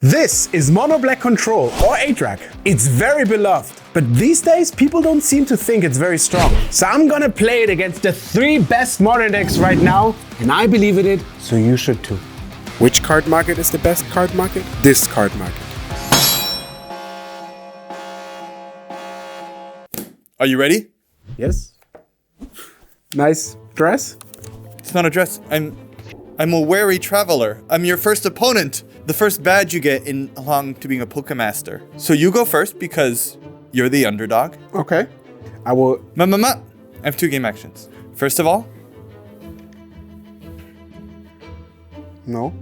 This is Mono Black Control, or 8-Rack. It's very beloved, but these days people don't seem to think it's very strong. So I'm gonna play it against the 3 best modern decks right now, and I believe in it, so you should too. Which card market is the best card market? This card market. Are you ready? Yes. Nice dress. It's not a dress. I'm a wary traveler. I'm your first opponent. The first badge you get in along to being a Pokemaster. So you go first because you're the underdog. Okay. I will... I have 2 game actions. First of all... No.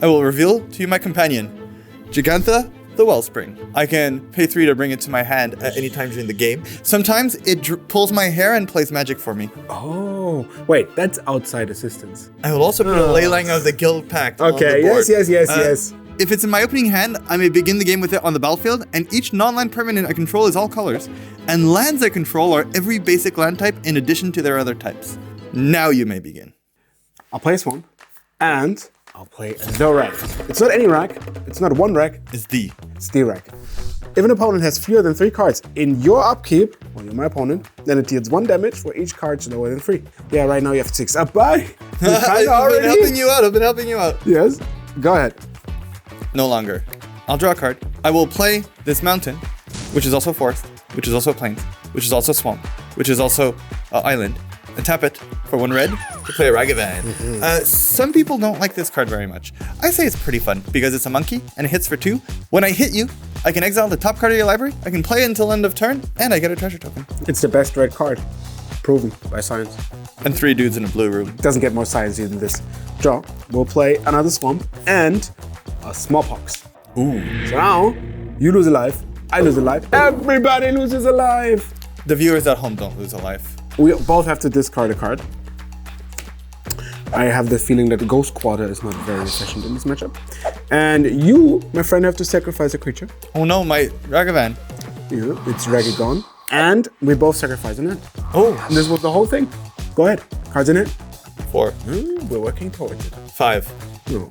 I will reveal to you my companion, Gigantha the Wellspring. I can pay 3 to bring it to my hand at any time during the game. Sometimes it pulls my hair and plays magic for me. Oh, wait, that's outside assistance. I will also put a Leyline of the Guild Pact on the board. Yes. If it's in my opening hand, I may begin the game with it on the battlefield, and each non-land permanent I control is all colors. And lands I control are every basic land type in addition to their other types. Now you may begin. I'll play Swamp, and I'll play the rack. It's not any rack, it's not one rack, It's the. it's the rack. If an opponent has fewer than 3 cards in your upkeep, or you're my opponent, then it deals 1 damage for each card lower than 3. Yeah, right now you have 6. Bye! I've been helping you out. Yes, go ahead. No longer. I'll draw a card. I will play this mountain, which is also forest, which is also plains, which is also swamp, which is also island, and tap it for 1 red to play a Ragavan. Some people don't like this card very much. I say it's pretty fun because it's a monkey and it hits for 2. When I hit you, I can exile the top card of your library, I can play it until end of turn, and I get a treasure token. It's the best red card. Proven by science. And 3 dudes in a blue room. Doesn't get more sciencey than this. Draw. We'll play another Swamp and a Smallpox. Ooh. So now, you lose a life, I lose a life, everybody loses a life! The viewers at home don't lose a life. We both have to discard a card. I have the feeling that the Ghost Quarter is not very efficient in this matchup. And you, my friend, have to sacrifice a creature. Oh no, my Ragavan. Yeah, it's Ragagon. And we both sacrifice an end. Oh. And this was the whole thing. Go ahead. Cards in it. 4. We're working towards it. 5. No.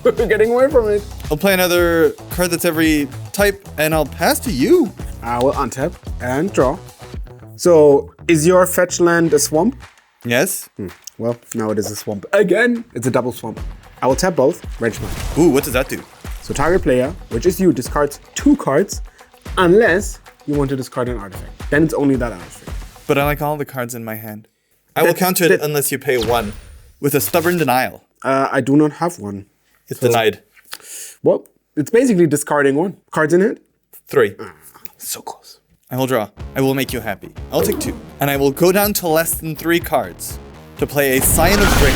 We're getting away from it. I'll play another card that's every type, and I'll pass to you. I will untap and draw. So, is your fetch land a swamp? Yes? Well, now it is a swamp. Again, it's a double swamp. I will tap both, range mine. Ooh, what does that do? So target player, which is you, discards 2 cards, unless you want to discard an artifact. Then it's only that artifact. But I like all the cards in my hand. I will counter it unless you pay 1, with a stubborn denial. I do not have one. It's denied. Well, it's basically discarding 1. Cards in it? 3. So close. I will draw. I will make you happy. I'll take 2. And I will go down to less than 3 cards to play a Scion of Brick.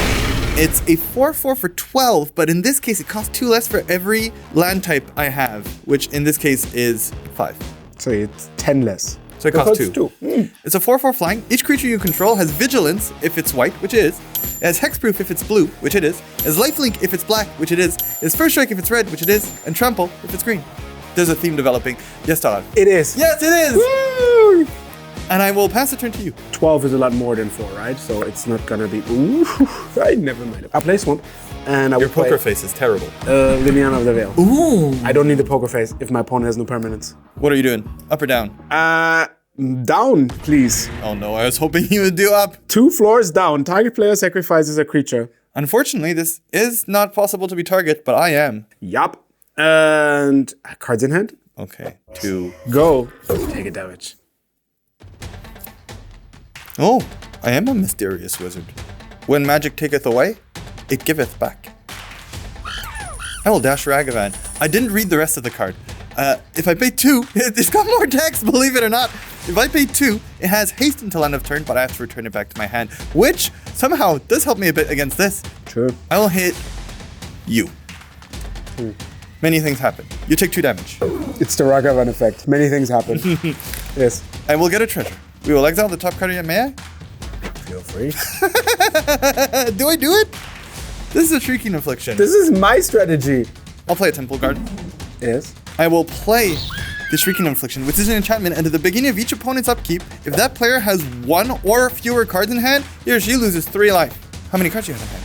It's a 4/4 for 12, but in this case it costs 2 less for every land type I have, which in this case is 5. So it's 10 less. So it costs 2. 2. It's a 4/4 flying. Each creature you control has Vigilance if it's white, which it is. It has Hexproof if it's blue, which it is. It has Lifelink if it's black, which it is. It has First Strike if it's red, which it is. And Trample if it's green. There's a theme developing. Yes, Thoralf. It is. Yes, it is! Woo! And I will pass the turn to you. 12 is a lot more than 4, right? So it's not gonna be... Ooh, I never mind it. I'll play Swamp, and I will Your poker face is terrible. Liliana of the Veil. Ooh! I don't need the poker face if my opponent has no permanence. What are you doing? Up or down? Down, please. Oh no, I was hoping you would do up. 2 floors down. Target player sacrifices a creature. Unfortunately, this is not possible to be target, but I am. Yup. And cards in hand. Okay, 2. Go. Take a damage. Oh, I am a mysterious wizard. When magic taketh away, it giveth back. I will dash Ragavan. I didn't read the rest of the card. If I pay 2, it's got more text, believe it or not. If I pay 2, it has haste until end of turn, but I have to return it back to my hand, which somehow does help me a bit against this. True. I will hit you. Many things happen. You take 2 damage. It's the Ragavan effect. Many things happen. Yes. I will get a treasure. We will exile the top card of your may I? Feel free. Do I do it? This is a Shrieking Affliction. This is my strategy. I'll play a Temple Guard. Yes. I will play the Shrieking Affliction, which is an enchantment, and at the beginning of each opponent's upkeep, if that player has 1 or fewer cards in hand, he or she loses 3 life. How many cards do you have in hand?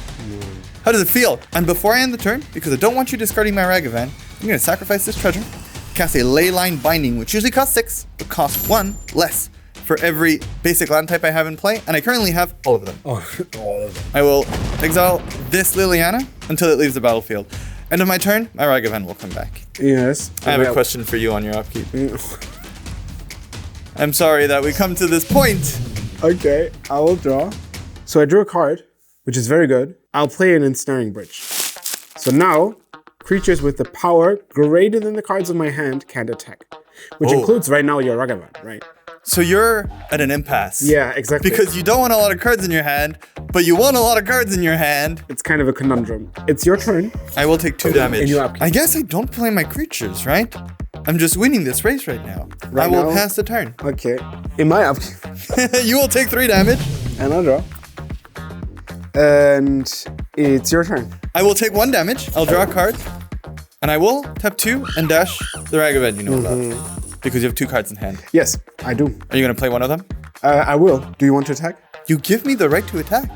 How does it feel? And before I end the turn, because I don't want you discarding my Ragavan, I'm going to sacrifice this treasure, cast a Leyline Binding, which usually costs 6, but costs 1 less for every basic land type I have in play, and I currently have all of them. Oh, all of them. I will exile this Liliana until it leaves the battlefield. End of my turn, my Ragavan will come back. Yes. I have a question for you on your upkeep. I'm sorry that we come to this point. Okay, I will draw. So I drew a card, which is very good. I'll play an Ensnaring Bridge. So now, creatures with the power greater than the cards in my hand can't attack. Which includes right now your Ragavan, right? So you're at an impasse. Yeah, exactly. Because you don't want a lot of cards in your hand, but you want a lot of cards in your hand. It's kind of a conundrum. It's your turn. I will take 2 damage. And you upkeep. I guess I don't play my creatures, right? I'm just winning this race right now. Right I will now? pass the turn. Okay. In my upkeep. You will take 3 damage. And I'll draw. And it's your turn. I will take 1 damage. I'll draw a card. And I will tap 2 and dash the Ragavan you know about. Because you have 2 cards in hand. Yes, I do. Are you going to play one of them? I will. Do you want to attack? You give me the right to attack.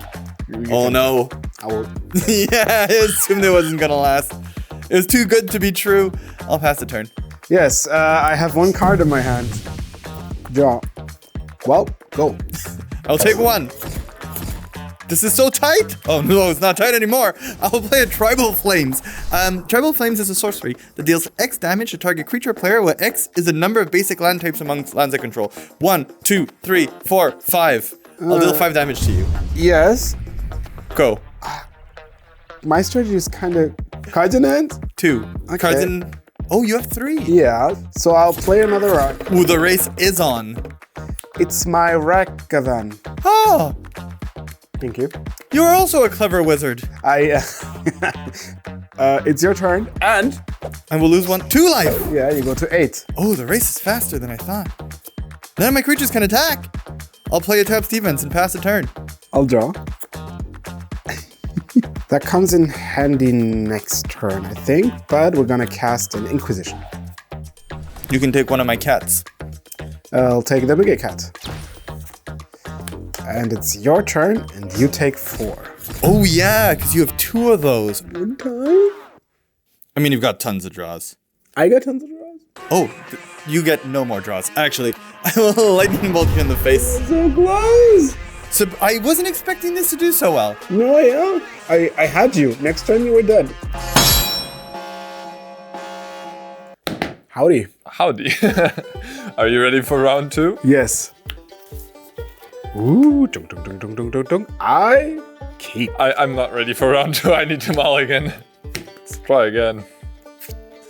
Oh no. I will. Yeah, I assumed it wasn't going to last. It was too good to be true. I'll pass the turn. Yes, I have 1 card in my hand. Draw. Well, go. I'll take 1. This is so tight. Oh no, it's not tight anymore. I'll play a Tribal Flames. Tribal Flames is a sorcery that deals X damage to target creature or player, where X is the number of basic land types amongst lands I control. 1, 2, 3, 4, 5. I'll deal 5 damage to you. Yes. Go. My strategy is kind of cards in hand. 2. Okay. Cards in... Oh, you have 3. Yeah, so I'll play another rock. Ooh, the race is on. It's my Ragavan. Oh, Thank you. you are also a clever wizard. It's your turn, and I will lose 2 life. yeah, you go to 8. Oh, the race is faster than I thought. None of my creatures can attack. I'll play a tap defense and pass the turn. I'll draw. That comes in handy next turn, I think, but we're gonna cast an Inquisition. You can take one of my cats. I'll take the bigger cat. And it's your turn, and you take 4. Oh yeah, because you have 2 of those. One time? I mean, you've got tons of draws. I got tons of draws. Oh, you get no more draws. Actually, I will lightning bolt you in the face. So close! So I wasn't expecting this to do so well. No, yeah. I had you. Next turn you were dead. Howdy. Howdy. Are you ready for round 2? Yes. Ooh, dunk, dunk, dunk, dunk, dunk, dunk, dunk. I keep. I'm not ready for round 2. I need to mulligan. Let's try again.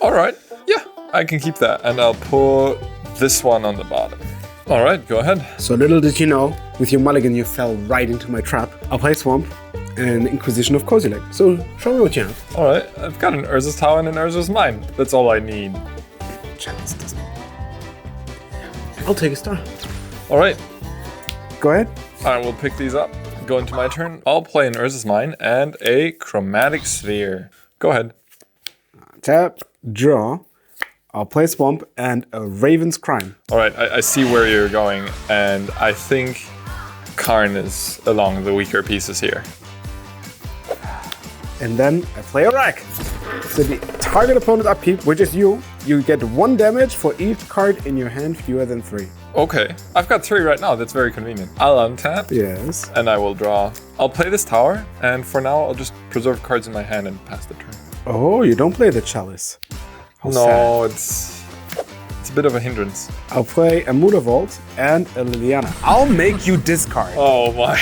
Alright, yeah, I can keep that. And I'll put this one on the bottom. Alright, go ahead. So little did you know, with your mulligan you fell right into my trap. I'll play Swamp and Inquisition of Cozy Leg. So show me what you have. Alright, I've got an Urza's Tower and an Urza's Mine. That's all I need. Chalice doesn't. I'll take a star. Alright, Go ahead. I will pick these up. Go into my turn. I'll play an Urza's Mine and a Chromatic Sphere. Go ahead. Tap, draw. I'll play Swamp and a Raven's Crime. Alright, I see where you're going, and I think Karn is along the weaker pieces here. And then I play a rack. So the target opponent's upkeep, which is you get 1 damage for each card in your hand fewer than 3. Okay, I've got 3 right now. That's very convenient. I'll untap. Yes. And I will draw. I'll play this tower, and for now, I'll just preserve cards in my hand and pass the turn. Oh, you don't play the Chalice. How No, sad. it's a bit of a hindrance. I'll play a Muda Vault and a Liliana. I'll make you discard. Oh my.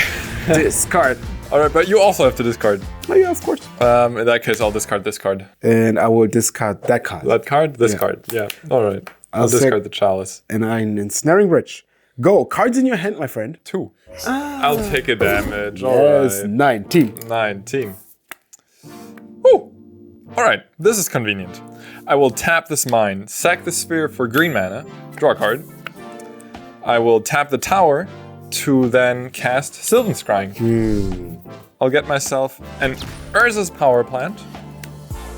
Discard. Alright, but you also have to discard. Oh yeah, of course. In that case, I'll discard this card. And I will discard that card. That card? This Yeah. card. Yeah. Alright. I'll I'll discard take- the chalice. And I'm Ensnaring Bridge. Go, cards in your hand, my friend. 2. I'll take a damage. Yes, Alright. 19. 19. Woo! Alright, this is convenient. I will tap this mine, sack the sphere for green mana, draw a card. I will tap the tower to then cast Sylvan Scrying. I'll get myself an Urza's Power Plant,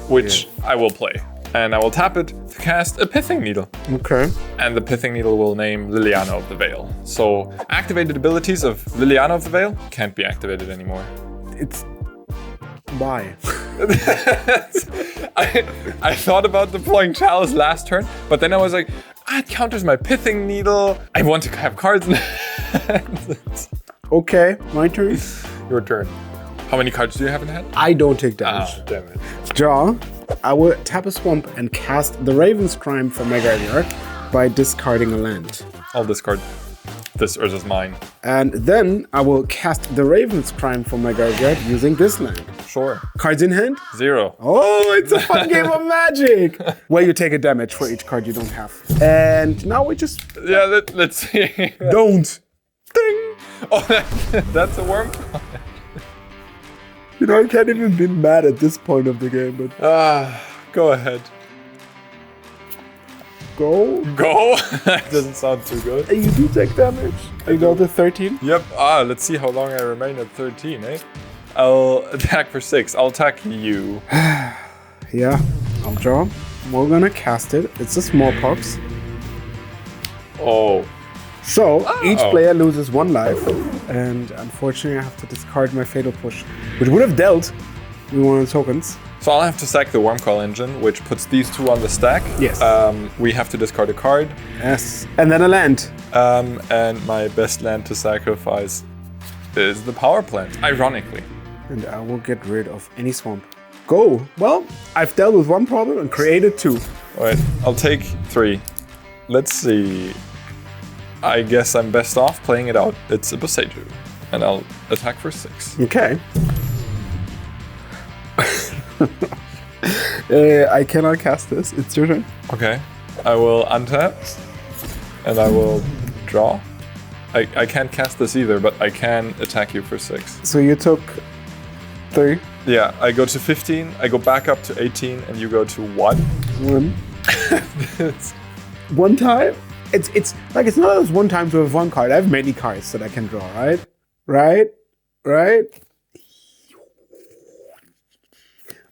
which I will play. And I will tap it to cast a Pithing Needle. Okay. And the Pithing Needle will name Liliana of the Veil. So activated abilities of Liliana of the Veil can't be activated anymore. It's Why? I thought about deploying Chalice last turn, but then I was like, it counters my Pithing Needle. I want to have cards in hand. Okay, my turn. Your turn. How many cards do you have in hand? I don't take damage. Ah, damn it. Draw. I will tap a swamp and cast the Raven's Crime from my graveyard by discarding a land. I'll discard this, or is this mine? And then I will cast the Raven's Crime from my graveyard using this land. Sure. Cards in hand? 0. Oh, it's a fun game of Magic! Where you take a damage for each card you don't have. And now we just... Yeah, let's see. Don't! Ding! Oh, that's a worm. You know, I can't even be mad at this point of the game, but... Go ahead. Go? Go? That doesn't sound too good. Hey, you do take damage. You go to 13? Yep. Let's see how long I remain at 13, eh? I'll attack for 6. I'll attack you. Yeah, I'll draw. We're gonna cast it. It's a smallpox. Oh. So, each player loses 1 life. And unfortunately, I have to discard my Fatal Push, which would have dealt me 1 of the tokens. So I'll have to sack the Wormcoil Engine, which puts these 2 on the stack. Yes. We have to discard a card. Yes. And then a land. And my best land to sacrifice is the Power Plant, ironically. And I will get rid of any swamp. Go. Well, I've dealt with 1 problem and created 2. Alright, I'll take 3. Let's see. I guess I'm best off playing it out. It's a Boseiju. And I'll attack for 6. Okay. I cannot cast this. It's your turn. Okay. I will untap. And I will draw. I can't cast this either, but I can attack you for 6. So you took 3. Yeah, I go to 15, I go back up to 18, and you go to 1. 1. It's- 1 time? It's like, it's not those 1 times with 1 card. I have many cards that I can draw, right? Right?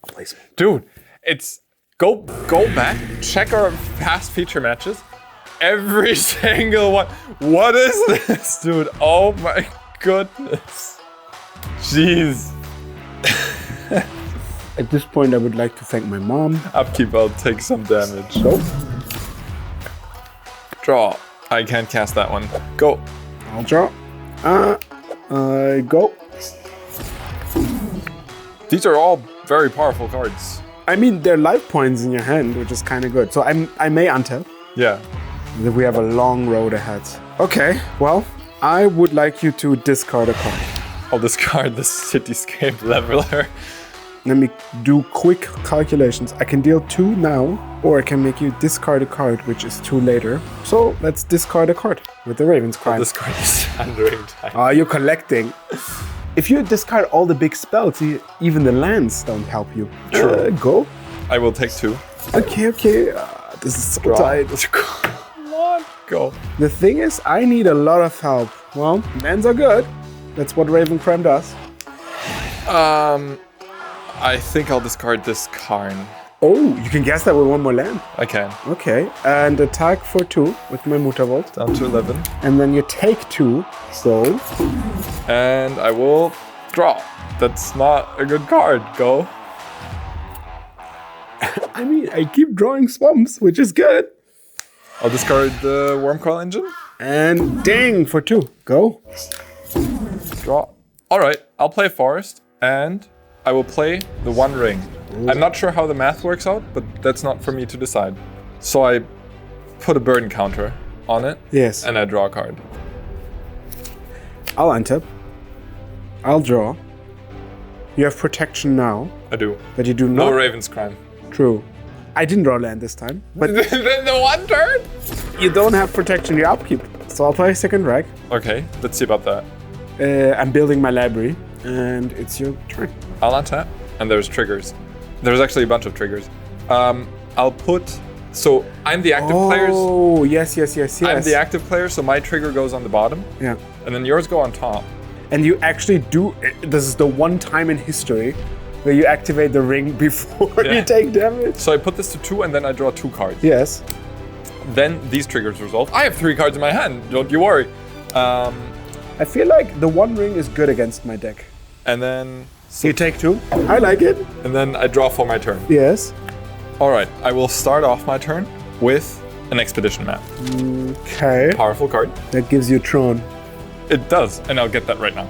I'll play some. Dude, it's go back, check our past feature matches. Every single one. What is this, dude? Oh my goodness. Jeez. At this point, I would like to thank my mom. Upkeep, I'll take some damage. Go. Draw. I can't cast that one. Go. I'll draw. Go. These are all very powerful cards. I mean, they're life points in your hand, which is kind of good. So I may untap. Yeah. We have a long road ahead. Okay, well, I would like you to discard a card. I'll discard the Cityscape Leveler. Let me do quick calculations. I can deal 2 now, or I can make you discard a card, which is 2 later. So let's discard a card with the Raven's Crime. Discard the Sundering Tide. Ah, you're collecting. If you discard all the big spells, even the lands don't help you. True. Go. I will take 2. Okay. This is so Draw. tight. Come on, go. The thing is, I need a lot of help. Well, lands are good. That's what Raven Crime does. I think I'll discard this Karn. Oh, you can guess that with 1 more land. I can. Okay, and attack for 2 with my Mutavolt. Down to 11. And then you take 2, so... And I will draw. That's not a good card. Go. I mean, I keep drawing swamps, which is good. I'll discard the Wormcoil Engine. And ding for 2. Go. Draw. Alright, I'll play Forest. And I will play the One Ring. I'm not sure how the math works out, but that's not for me to decide. So I put a burden counter on it. Yes. And I draw a card. I'll untap. I'll draw. You have protection now, I do. but you do No not... Raven's Crime. True. I didn't draw land this time, but the 1 turn? you don't have protection in your upkeep. So I'll play second rag. Okay, let's see about that. I'm building my library, and it's your turn. I'll untap, and there's triggers. There's actually a bunch of triggers. I'll put... So I'm the active players. Oh, yes. I'm the active player, so my trigger goes on the bottom, Yeah. and then yours go on top. And you actually do... This is the one time in history where you activate the ring before Yeah. you take damage. So I put this to 2, and then I draw 2 cards. Yes. Then these triggers resolve. I have 3 cards in my hand, don't you worry. I feel like the One Ring is good against my deck. And then You take 2. I like it. And then I draw for my turn. Yes. All right, I will start off my turn with an expedition map. Okay. Powerful card. That gives you Tron. It does, and I'll get that right now.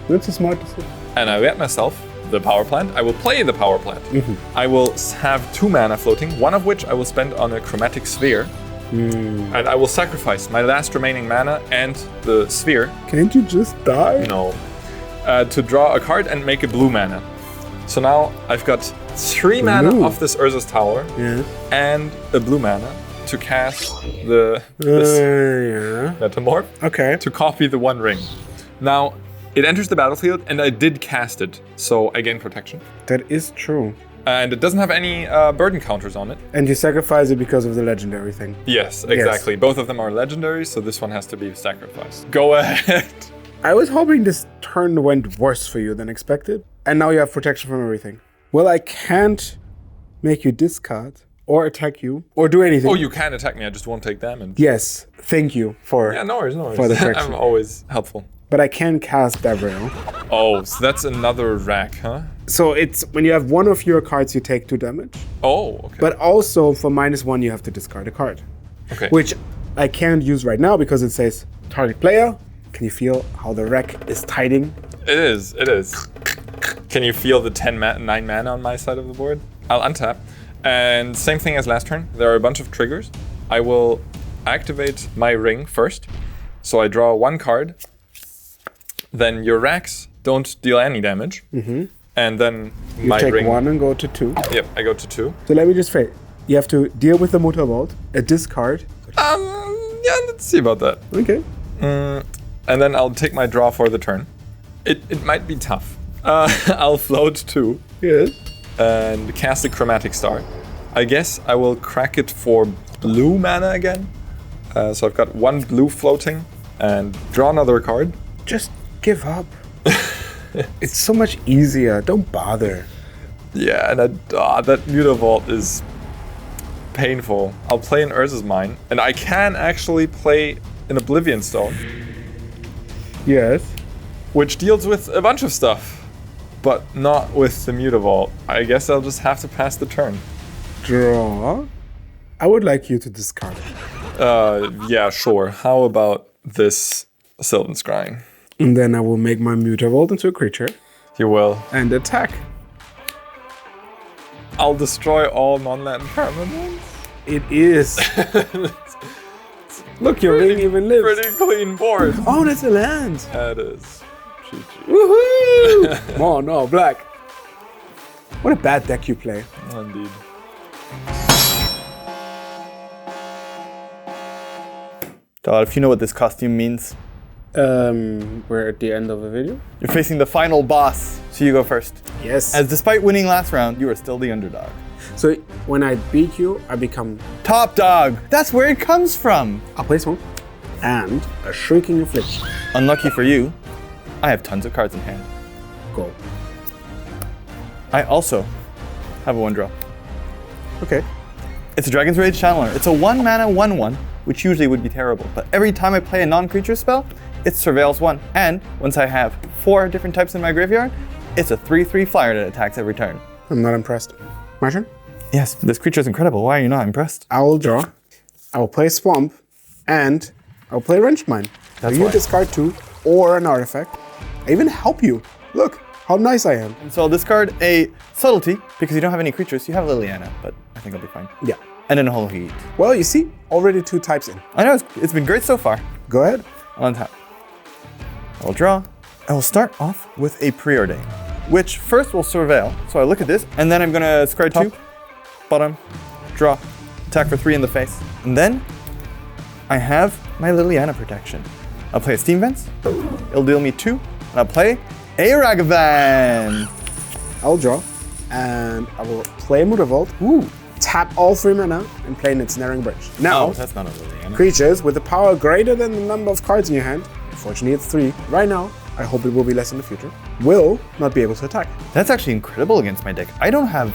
That's a smart decision. And I get myself the power plant. I will play the power plant. I will have 2 mana floating, one of which I will spend on a chromatic sphere. And I will sacrifice my last remaining mana and the sphere. Can't you just die? No. To draw a card and make a blue mana. So now I've got 3 mana off this Urza's Tower and a blue mana to cast the Metamorph. Okay. To copy the One Ring. Now, it enters the battlefield and I did cast it, so I gain protection. That is true. And it doesn't have any burden counters on it. And you sacrifice it because of the legendary thing. Yes, exactly. Both of them are legendary, so this one has to be sacrificed. Go ahead. I was hoping this turn went worse for you than expected. And now you have protection from everything. Well, I can't make you discard or attack you or do anything. Oh, you can attack me, I just won't take damage. Yes, thank you for Yeah, no worries, no worries. for the correction. I'm always helpful. But I can cast Davrail. Oh, so that's another rack, huh? So it's when you have one of your cards, you take 2 damage. Oh, okay. But also for -1, you have to discard a card. Okay. Which I can't use right now because it says target player. Can you feel how the rack is tiding? It is, it is. Can you feel the 9 mana on my side of the board? I'll untap. And same thing as last turn. There are a bunch of triggers. I will activate my ring first. So I draw 1 card. Then your racks don't deal any damage. And then You my take ring. 1 and go to 2. Yep, I go to 2. So let me just phrase. You have to deal with the Mutterwald, a discard. Yeah, let's see about that. Okay. And then I'll take my draw for the turn. It might be tough. I'll float 2 Yes. and cast a Chromatic Star. I guess I will crack it for blue mana again. So I've got 1 blue floating and draw another card. Just give up. It's so much easier. Don't bother. Yeah, and that Mutavault is painful. I'll play an Urza's Mine, and I can actually play an Oblivion Stone, Yes. which deals with a bunch of stuff, but not with the Mutavault. I guess I'll just have to pass the turn. Draw. I would like you to discard. Yeah, sure. How about this Sylvan Scrying? And then I will make my Mutavault into a creature You will. and attack. I'll destroy all non-land permanents. It is. Look, your ring even lives. Pretty clean board. Oh, that's a land. That is. GG. Woohoo! Oh no, black. What a bad deck you play. Indeed. If you know what this costume means, We're at the end of the video. you're facing the final boss, so you go first. Yes. As despite winning last round, you are still the underdog. So when I beat you, I become. Top dog! That's where it comes from! I'll play one. And a Shrieking Affliction. Unlucky for you, I have tons of cards in hand. Go. I also have a 1 draw. Okay. It's a Dragon's Rage Channeler. It's a 1 mana 1/1, which usually would be terrible. But every time I play a non-creature spell, it surveils 1. And once I have 4 different types in my graveyard, it's a 3/3 flyer that attacks every turn. I'm not impressed. My turn? Yes, this creature is incredible. Why are you not impressed? I will draw. I will play Swamp. And I will play Wrench Mine. That's you why. discard 2 or an artifact. I even help you. Look how nice I am. And so I'll discard a Subtlety, because you don't have any creatures. You have Liliana, but I think I'll be fine. Yeah. And then a Hollow Heat. Well, you see, already 2 types in. I know, it's been great so far. Go ahead. I'll untap. I'll draw. I will start off with a Preordain, which first will surveil. So I look at this, and then I'm gonna discard 2, bottom, draw, attack for 3 in the face. And then I have my Liliana protection. I'll play a Steam Vents. It'll deal me 2, and I'll play a Ragavan. I'll draw. And I will play Mutterwald. Ooh. Tap all 3 mana and play an Ensnaring Bridge. Now, that's not a Liliana. creatures with a power greater than the number of cards in your hand, unfortunately it's 3, right now, I hope it will be less in the future, will not be able to attack. That's actually incredible against my deck. I don't have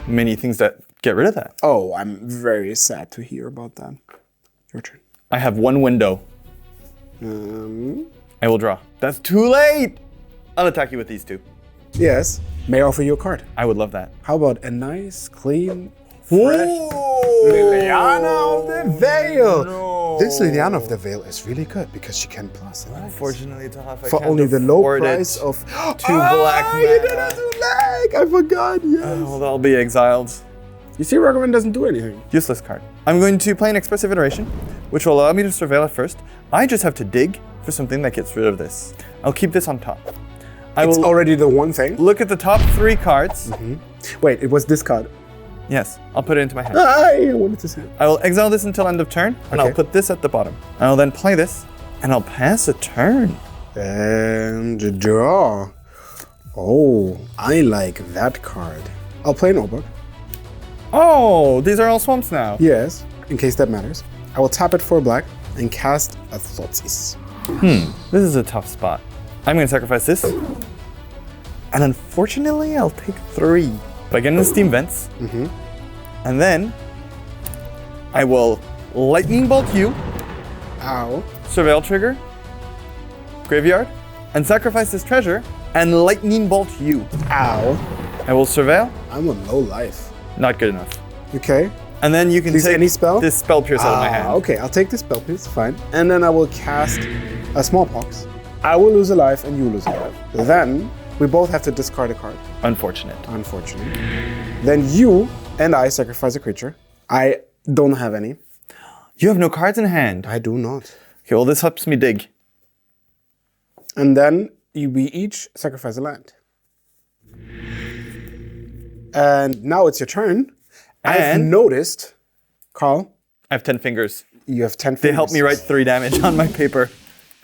many things that get rid of that. Oh, I'm very sad to hear about that. Your turn. I have 1 window. I will draw. That's too late! I'll attack you with these 2. Yes. May I offer you a card? I would love that. How about a nice, clean, fresh Liliana of the Veil? No. This Liliana of the Veil is really good because she can plus. Unfortunately, Thoralf, I For can't only the low afford price it. of Two black You mana. did have to lag. I forgot. Yes. Oh, they'll be exiled. You see, Rockman doesn't do anything. Useless card. I'm going to play an Expressive Iteration, which will allow me to surveil it first. I just have to dig for something that gets rid of this. I'll keep this on top. I It's will already the one thing. look at the top 3 cards. Wait, it was this card. Yes, I'll put it into my hand. I wanted to see it. I will exile this until end of turn, and I'll Okay. put this at the bottom. I will then play this, and I'll pass a turn. And draw. Oh, I like that card. I'll play an Obok. Oh, these are all swamps now. Yes, in case that matters. I will tap it for black and cast a Thoughtseize. This is a tough spot. I'm going to sacrifice this. And unfortunately, I'll take 3. But I get into Steam Vents. And then I will Lightning Bolt you, Ow. Surveil Trigger, Graveyard, and sacrifice this treasure and Lightning Bolt you. Ow. I will Surveil. I'm on low life. Not good enough. Okay. And then you can Please, take any spell? this Spell Pierce out of my hand. Okay, I'll take this spell, please. Fine. And then I will cast a Smallpox. I will lose a life and you lose a life. Then we both have to discard a card. Unfortunate. Unfortunately. Then you and I sacrifice a creature. I don't have any. You have no cards in hand. I do not. Okay, well, this helps me dig. And then we each sacrifice a land. And now it's your turn. I've And- noticed, Carl, I have 10 fingers. you have 10 They fingers. help me write 3 damage on my paper.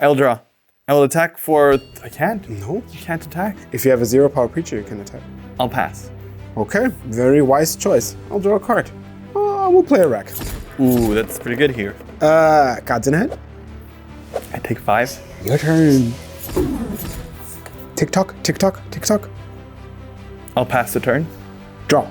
I'll draw. I will attack for... I can't. No. You can't attack. If you have a 0-power creature, you can attack. I'll pass. Okay, very wise choice. I'll draw a card. I will play a rack. Ooh, that's pretty good here. Cards in hand. I take 5. Your turn. Tick tock, tick tock, tick tock. I'll pass the turn. Draw.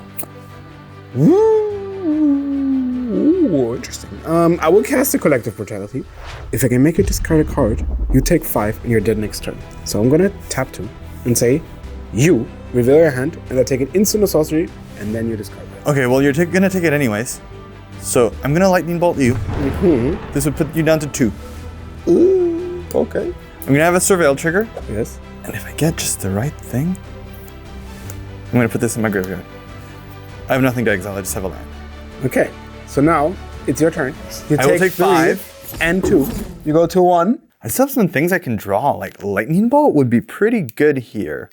Ooh, interesting. I will cast a Collective Brutality. If I can make you discard a card, you take 5 and you're dead next turn. So I'm gonna tap 2 and say, you reveal your hand and I take an instant or sorcery and then you discard it. Okay, well, you're gonna take it anyways. So I'm gonna Lightning Bolt you. This would put you down to 2. Ooh, okay. I'm gonna have a Surveil Trigger. Yes. And if I get just the right thing, I'm gonna put this in my graveyard. I have nothing to exile, I just have a land. Okay, so now it's your turn. You I will take 3 5. and 2. You go to 1. I still have some things I can draw, like Lightning Bolt would be pretty good here.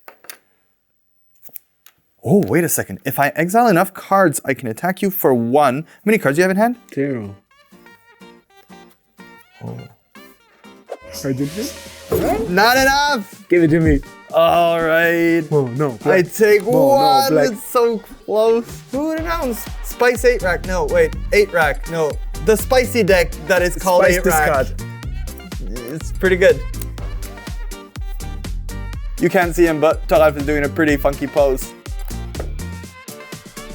Oh, wait a second. If I exile enough cards, I can attack you for 1. How many cards do you have in hand? 0. Oh. I did this? Not enough! Give it to me. All right. Oh, no. I take no, 1. black. It's so close. Who would have known? Spice 8 rack. No, wait. 8 rack. No. The spicy deck that is called Spice 8 this rack. card. It's pretty good. You can't see him, but Thoralf is doing a pretty funky pose.